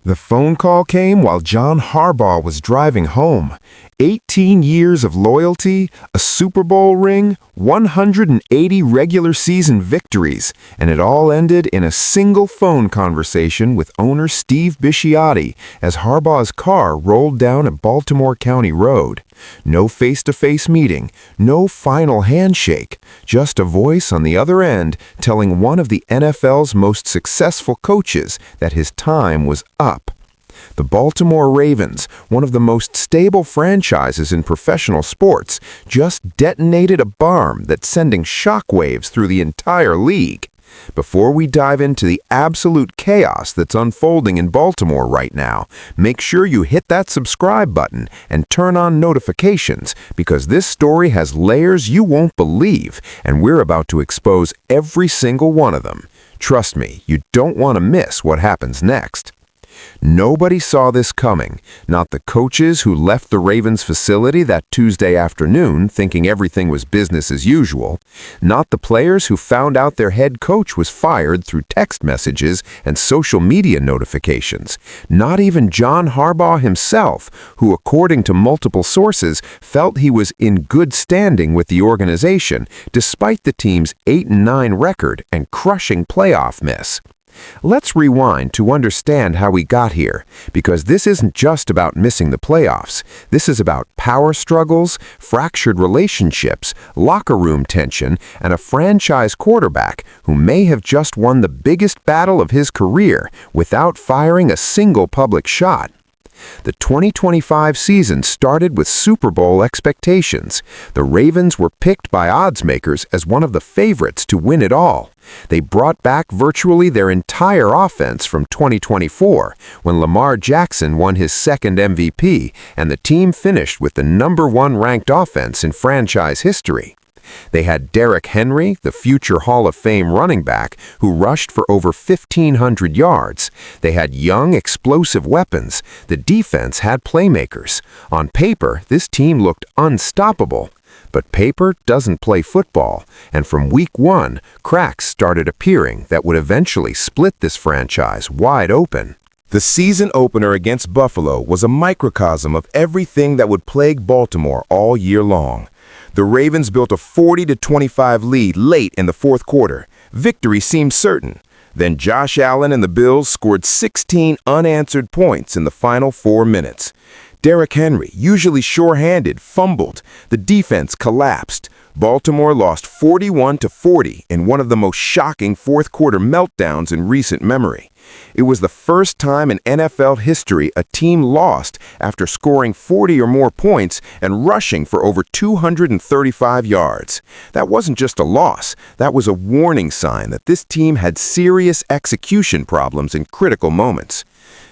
The phone call came while John Harbaugh was driving home. 18 years of loyalty, a Super Bowl ring, 180 regular season victories, and it all ended in a single phone conversation with owner Steve Bisciotti as Harbaugh's car rolled down a Baltimore County road. No face-to-face meeting, no final handshake, just a voice on the other end telling one of the NFL's most successful coaches that his time was up. The Baltimore Ravens, one of the most stable franchises in professional sports, just detonated a bomb that's sending shockwaves through the entire league. Before we dive into the absolute chaos that's unfolding in Baltimore right now, make sure you hit that subscribe button and turn on notifications because this story has layers you won't believe, and we're about to expose every single one of them. Trust me, you don't want to miss what happens next. Nobody saw this coming, not the coaches who left the Ravens facility that Tuesday afternoon thinking everything was business as usual, not the players who found out their head coach was fired through text messages and social media notifications, not even John Harbaugh himself, who according to multiple sources felt he was in good standing with the organization despite the team's 8-9 record and crushing playoff miss. Let's rewind to understand how we got here, because this isn't just about missing the playoffs. This is about power struggles, fractured relationships, locker room tension, and a franchise quarterback who may have just won the biggest battle of his career without firing a single public shot. The 2025 season started with Super Bowl expectations. The Ravens were picked by odds makers as one of the favorites to win it all. They brought back virtually their entire offense from 2024, when Lamar Jackson won his second MVP, and the team finished with the #1 ranked offense in franchise history. They had Derrick Henry, the future Hall of Fame running back, who rushed for over 1,500 yards. They had young, explosive weapons. The defense had playmakers. On paper, this team looked unstoppable. But paper doesn't play football, and from week 1, cracks started appearing that would eventually split this franchise wide open. The season opener against Buffalo was a microcosm of everything that would plague Baltimore all year long. The Ravens built a 40-25 lead late in the fourth quarter. Victory seemed certain. Then Josh Allen and the Bills scored 16 unanswered points in the final 4 minutes. Derrick Henry, usually sure-handed, fumbled. The defense collapsed. Baltimore lost 41-40 in one of the most shocking fourth-quarter meltdowns in recent memory. It was the first time in NFL history a team lost after scoring 40 or more points and rushing for over 235 yards. That wasn't just a loss. That was a warning sign that this team had serious execution problems in critical moments.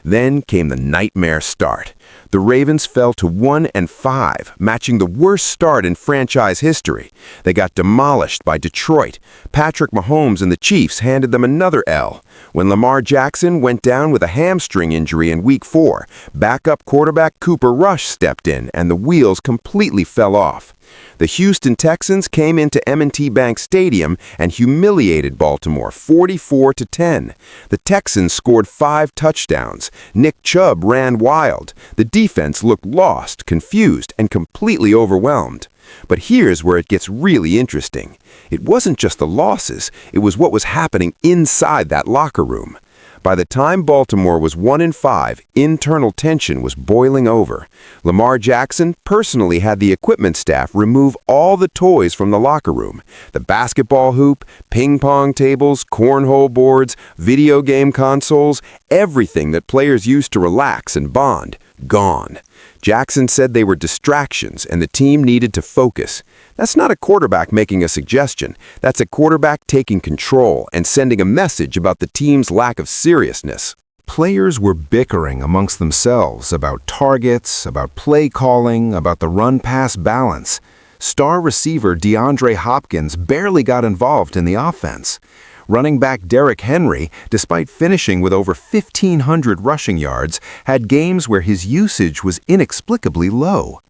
Then came the nightmare start. The Ravens fell to 1-5, matching the worst start in franchise history. They got demolished by Detroit. Patrick Mahomes and the Chiefs handed them another L. When Lamar Jackson went down with a hamstring injury in Week 4, backup quarterback Cooper Rush stepped in and the wheels completely fell off. The Houston Texans came into M&T Bank Stadium and humiliated Baltimore 44-10. The Texans scored 5 touchdowns. Nick Chubb ran wild. The defense looked lost, confused, and completely overwhelmed. But here's where it gets really interesting. It wasn't just the losses, it was what was happening inside that locker room. By the time Baltimore was 1-5, internal tension was boiling over. Lamar Jackson personally had the equipment staff remove all the toys from the locker room. The basketball hoop, ping pong tables, cornhole boards, video game consoles, everything that players used to relax and bond, gone. Jackson said they were distractions and the team needed to focus. That's not a quarterback making a suggestion. That's a quarterback taking control and sending a message about the team's lack of seriousness. Players were bickering amongst themselves about targets, about play calling, about the run-pass balance. Star receiver DeAndre Hopkins barely got involved in the offense. Running back Derrick Henry, despite finishing with over 1,500 rushing yards, had games where his usage was inexplicably low.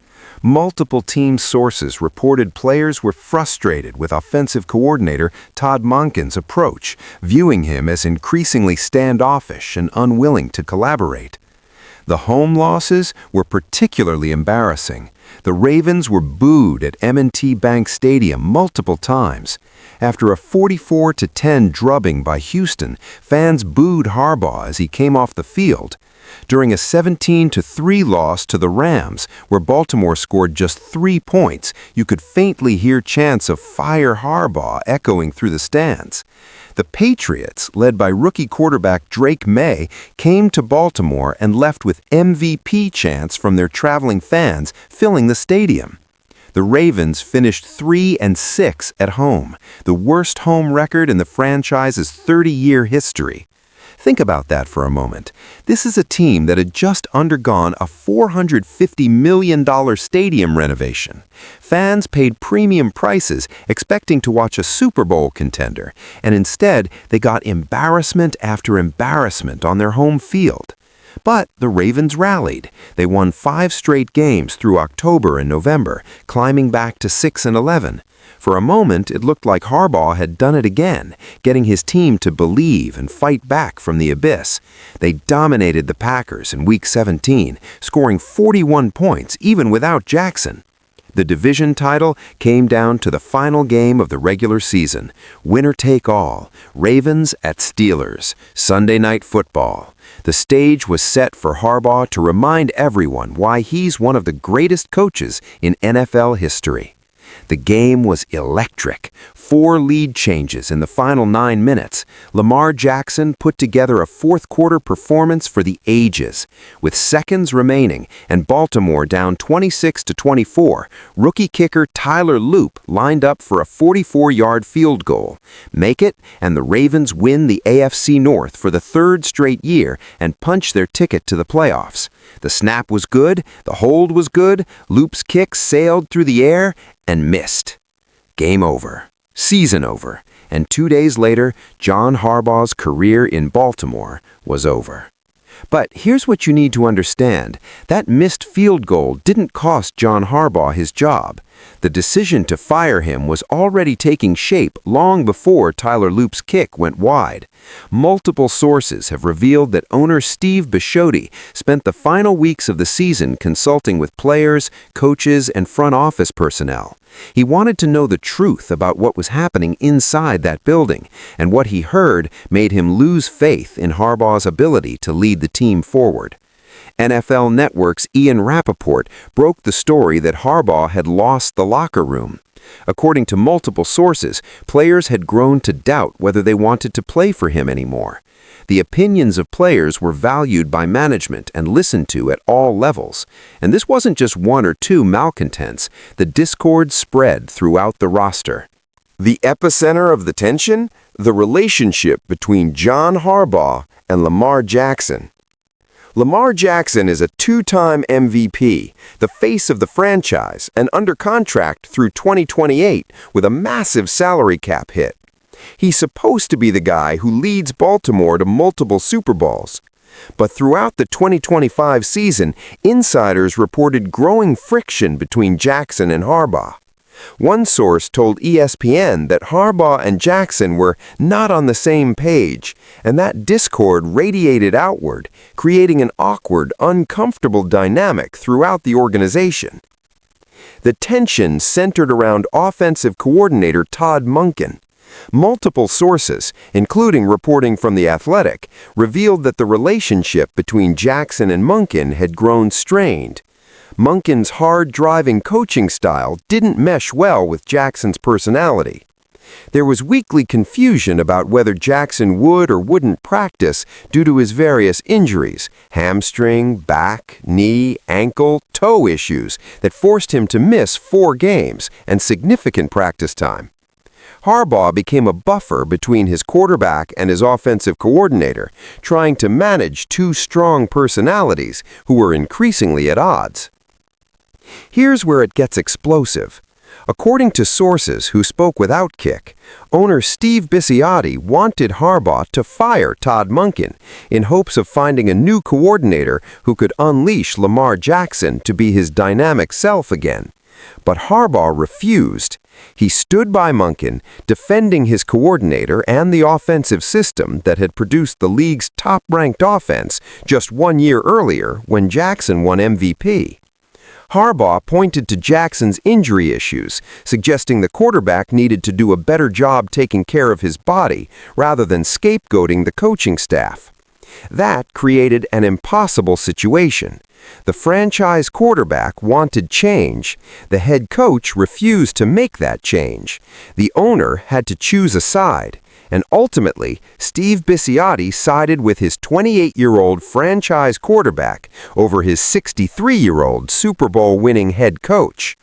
Multiple team sources reported players were frustrated with offensive coordinator Todd Monken's approach, viewing him as increasingly standoffish and unwilling to collaborate. The home losses were particularly embarrassing. The Ravens were booed at M&T Bank Stadium multiple times. After a 44-10 drubbing by Houston, fans booed Harbaugh as he came off the field. During a 17-3 loss to the Rams, where Baltimore scored just 3 points, you could faintly hear chants of "Fire Harbaugh" echoing through the stands. The Patriots, led by rookie quarterback Drake May, came to Baltimore and left with MVP chants from their traveling fans filling the stadium. The Ravens finished 3-6 at home, the worst home record in the franchise's 30-year history. Think about that for a moment. This is a team that had just undergone a $450 million stadium renovation. Fans paid premium prices expecting to watch a Super Bowl contender, and instead they got embarrassment after embarrassment on their home field. But the Ravens rallied. They won 5 straight games through October and November, climbing back to 6-11. For a moment, it looked like Harbaugh had done it again, getting his team to believe and fight back from the abyss. They dominated the Packers in Week 17, scoring 41 points even without Jackson. The division title came down to the final game of the regular season. Winner take all, Ravens at Steelers, Sunday Night Football. The stage was set for Harbaugh to remind everyone why he's one of the greatest coaches in NFL history. The game was electric. 4 lead changes in the final 9 minutes. Lamar Jackson put together a fourth-quarter performance for the ages. With seconds remaining and Baltimore down 26-24, rookie kicker Tyler Loop lined up for a 44-yard field goal. Make it, and the Ravens win the AFC North for the 3rd straight year and punch their ticket to the playoffs. The snap was good, the hold was good, Loop's kick sailed through the air and missed. Game over. Season over. And 2 days later, John Harbaugh's career in Baltimore was over. But here's what you need to understand. That missed field goal didn't cost John Harbaugh his job. The decision to fire him was already taking shape long before Tyler Loop's kick went wide. Multiple sources have revealed that owner Steve Bisciotti spent the final weeks of the season consulting with players, coaches, and front office personnel. He wanted to know the truth about what was happening inside that building, and what he heard made him lose faith in Harbaugh's ability to lead the team forward. NFL Network's Ian Rappaport broke the story that Harbaugh had lost the locker room. According to multiple sources, players had grown to doubt whether they wanted to play for him anymore. The opinions of players were valued by management and listened to at all levels. And this wasn't just 1 or 2 malcontents. The discord spread throughout the roster. The epicenter of the tension? The relationship between John Harbaugh and Lamar Jackson. Lamar Jackson is a 2-time MVP, the face of the franchise, and under contract through 2028 with a massive salary cap hit. He's supposed to be the guy who leads Baltimore to multiple Super Bowls. But throughout the 2025 season, insiders reported growing friction between Jackson and Harbaugh. One source told ESPN that Harbaugh and Jackson were not on the same page, and that discord radiated outward, creating an awkward, uncomfortable dynamic throughout the organization. The tension centered around offensive coordinator Todd Monken. Multiple sources, including reporting from The Athletic, revealed that the relationship between Jackson and Monken had grown strained. Monken's hard-driving coaching style didn't mesh well with Jackson's personality. There was weekly confusion about whether Jackson would or wouldn't practice due to his various injuries, hamstring, back, knee, ankle, toe issues that forced him to miss 4 games and significant practice time. Harbaugh became a buffer between his quarterback and his offensive coordinator, trying to manage 2 strong personalities who were increasingly at odds. Here's where it gets explosive. According to sources who spoke with Outkick, owner Steve Bisciotti wanted Harbaugh to fire Todd Monken in hopes of finding a new coordinator who could unleash Lamar Jackson to be his dynamic self again. But Harbaugh refused. He stood by Monken, defending his coordinator and the offensive system that had produced the league's top-ranked offense just 1 year earlier when Jackson won MVP. Harbaugh pointed to Jackson's injury issues, suggesting the quarterback needed to do a better job taking care of his body rather than scapegoating the coaching staff. That created an impossible situation. The franchise quarterback wanted change. The head coach refused to make that change. The owner had to choose a side. And ultimately, Steve Bisciotti sided with his 28-year-old franchise quarterback over his 63-year-old Super Bowl-winning head coach.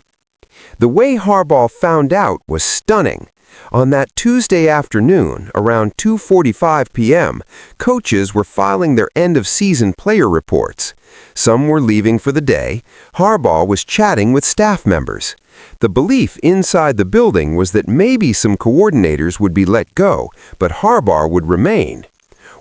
The way Harbaugh found out was stunning. On that Tuesday afternoon, around 2:45 p.m., coaches were filing their end-of-season player reports. Some were leaving for the day. Harbaugh was chatting with staff members. The belief inside the building was that maybe some coordinators would be let go, but Harbaugh would remain.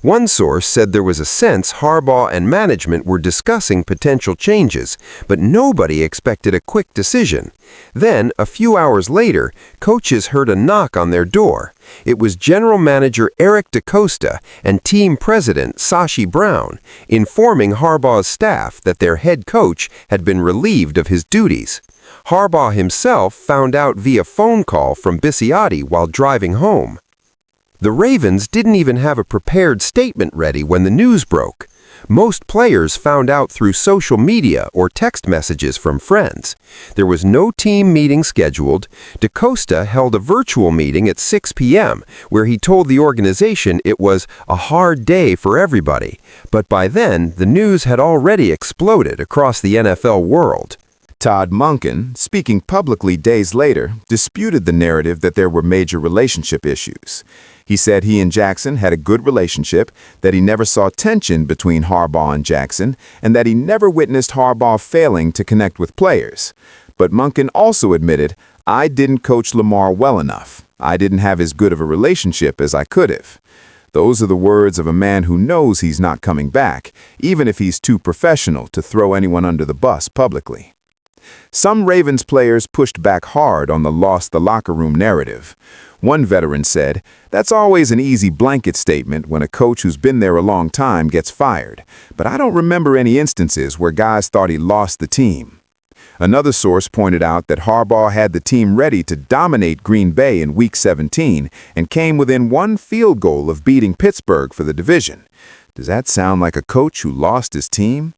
One source said there was a sense Harbaugh and management were discussing potential changes, but nobody expected a quick decision. Then, a few hours later, coaches heard a knock on their door. It was general manager Eric DeCosta and team president Sashi Brown, informing Harbaugh's staff that their head coach had been relieved of his duties. Harbaugh himself found out via phone call from Bisciotti while driving home. The Ravens didn't even have a prepared statement ready when the news broke. Most players found out through social media or text messages from friends. There was no team meeting scheduled. DeCosta held a virtual meeting at 6 p.m. where he told the organization it was a hard day for everybody. But by then, the news had already exploded across the NFL world. Todd Monken, speaking publicly days later, disputed the narrative that there were major relationship issues. He said he and Jackson had a good relationship, that he never saw tension between Harbaugh and Jackson, and that he never witnessed Harbaugh failing to connect with players. But Monken also admitted, "I didn't coach Lamar well enough. I didn't have as good of a relationship as I could have." Those are the words of a man who knows he's not coming back, even if he's too professional to throw anyone under the bus publicly. Some Ravens players pushed back hard on the lost the locker room narrative. One veteran said, "That's always an easy blanket statement when a coach who's been there a long time gets fired, but I don't remember any instances where guys thought he lost the team." Another source pointed out that Harbaugh had the team ready to dominate Green Bay in Week 17 and came within one field goal of beating Pittsburgh for the division. Does that sound like a coach who lost his team?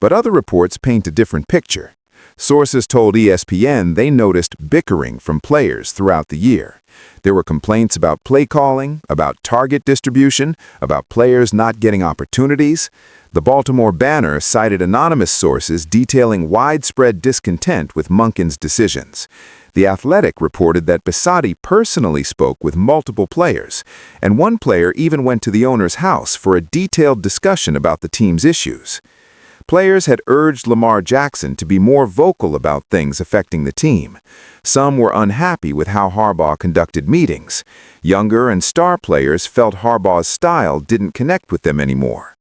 But other reports paint a different picture. Sources told ESPN they noticed bickering from players throughout the year. There were complaints about play calling, about target distribution, about players not getting opportunities. The Baltimore Banner cited anonymous sources detailing widespread discontent with Monken's decisions. The Athletic reported that Bisciotti personally spoke with multiple players, and one player even went to the owner's house for a detailed discussion about the team's issues. Players had urged Lamar Jackson to be more vocal about things affecting the team. Some were unhappy with how Harbaugh conducted meetings. Younger and star players felt Harbaugh's style didn't connect with them anymore.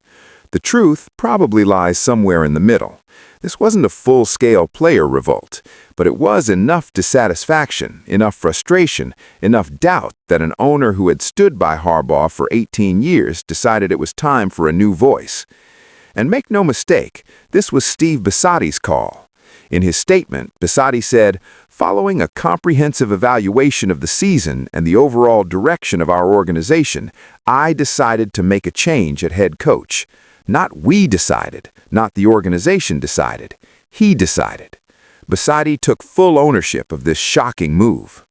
The truth probably lies somewhere in the middle. This wasn't a full-scale player revolt, but it was enough dissatisfaction, enough frustration, enough doubt that an owner who had stood by Harbaugh for 18 years decided it was time for a new voice. And make no mistake, this was Steve Bisciotti's call. In his statement, Bisciotti said, "Following a comprehensive evaluation of the season and the overall direction of our organization, I decided to make a change at head coach. Not we decided, not the organization decided. He decided." Bisciotti took full ownership of this shocking move.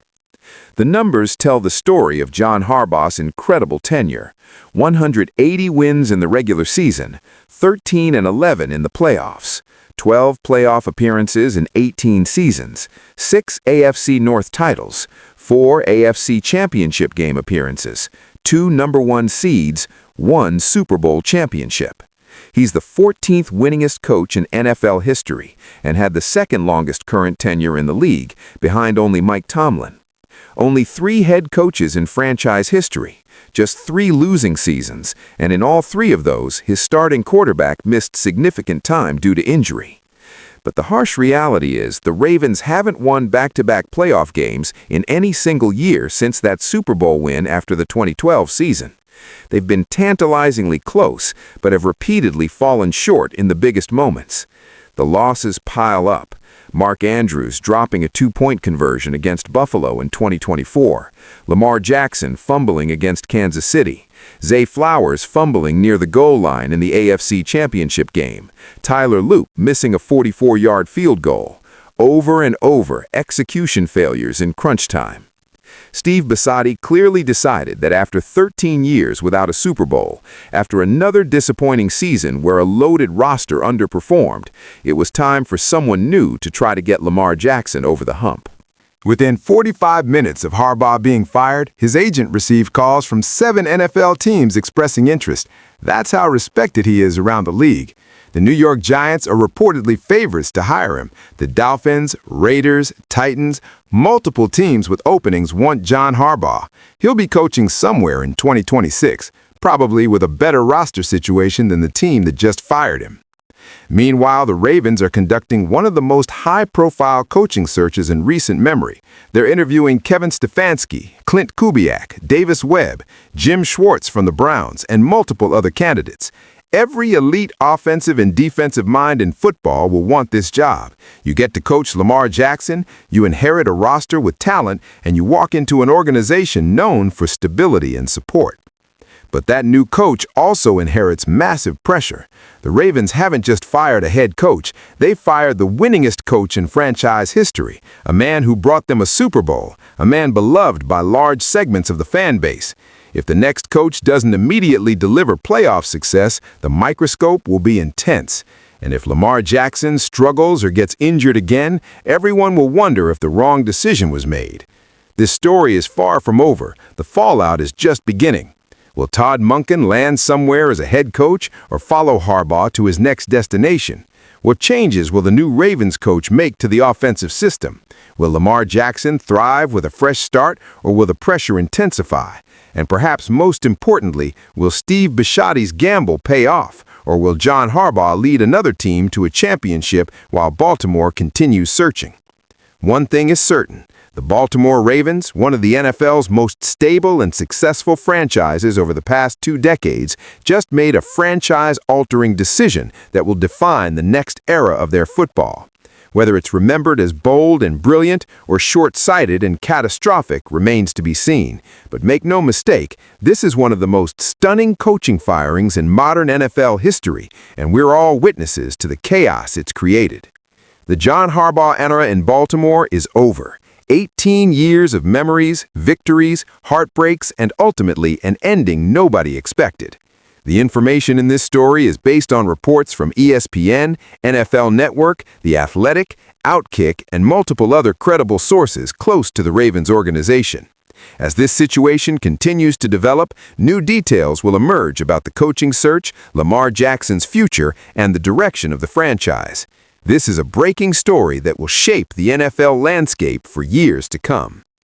The numbers tell the story of John Harbaugh's incredible tenure. 180 wins in the regular season, 13-11 in the playoffs, 12 playoff appearances in 18 seasons, 6 AFC North titles, 4 AFC Championship game appearances, 2 number 1 seeds, 1 Super Bowl championship. He's the 14th winningest coach in NFL history and had the second longest current tenure in the league, behind only Mike Tomlin. Only 3 head coaches in franchise history, just 3 losing seasons, and in all 3 of those, his starting quarterback missed significant time due to injury. But the harsh reality is the Ravens haven't won back-to-back playoff games in any single year since that Super Bowl win after the 2012 season. They've been tantalizingly close, but have repeatedly fallen short in the biggest moments. The losses pile up. Mark Andrews dropping a 2-point conversion against Buffalo in 2024. Lamar Jackson fumbling against Kansas City. Zay Flowers fumbling near the goal line in the AFC Championship game. Tyler Loop missing a 44-yard field goal. Over and over, execution failures in crunch time. Steve Bisciotti clearly decided that after 13 years without a Super Bowl, after another disappointing season where a loaded roster underperformed, it was time for someone new to try to get Lamar Jackson over the hump. Within 45 minutes of Harbaugh being fired, his agent received calls from 7 NFL teams expressing interest. That's how respected he is around the league. The New York Giants are reportedly favorites to hire him. The Dolphins, Raiders, Titans, multiple teams with openings want John Harbaugh. He'll be coaching somewhere in 2026, probably with a better roster situation than the team that just fired him. Meanwhile, the Ravens are conducting one of the most high-profile coaching searches in recent memory. They're interviewing Kevin Stefanski, Clint Kubiak, Davis Webb, Jim Schwartz from the Browns, and multiple other candidates. Every elite offensive and defensive mind in football will want this job. You get to coach Lamar Jackson, you inherit a roster with talent, and you walk into an organization known for stability and support. But that new coach also inherits massive pressure. The Ravens haven't just fired a head coach, they fired the winningest coach in franchise history, a man who brought them a Super Bowl, a man beloved by large segments of the fan base. If the next coach doesn't immediately deliver playoff success, the microscope will be intense. And if Lamar Jackson struggles or gets injured again, everyone will wonder if the wrong decision was made. This story is far from over. The fallout is just beginning. Will Todd Monken land somewhere as a head coach or follow Harbaugh to his next destination? What changes will the new Ravens coach make to the offensive system? Will Lamar Jackson thrive with a fresh start, or will the pressure intensify? And perhaps most importantly, will Steve Bisciotti's gamble pay off, or will John Harbaugh lead another team to a championship while Baltimore continues searching? One thing is certain. The Baltimore Ravens, one of the NFL's most stable and successful franchises over the past 2 decades, just made a franchise-altering decision that will define the next era of their football. Whether it's remembered as bold and brilliant or short-sighted and catastrophic remains to be seen. But make no mistake, this is one of the most stunning coaching firings in modern NFL history, and we're all witnesses to the chaos it's created. The John Harbaugh era in Baltimore is over. 18 years of memories, victories, heartbreaks, and ultimately an ending nobody expected. The information in this story is based on reports from ESPN, NFL Network, The Athletic, Outkick, and multiple other credible sources close to the Ravens organization. As this situation continues to develop, new details will emerge about the coaching search, Lamar Jackson's future, and the direction of the franchise. This is a breaking story that will shape the NFL landscape for years to come.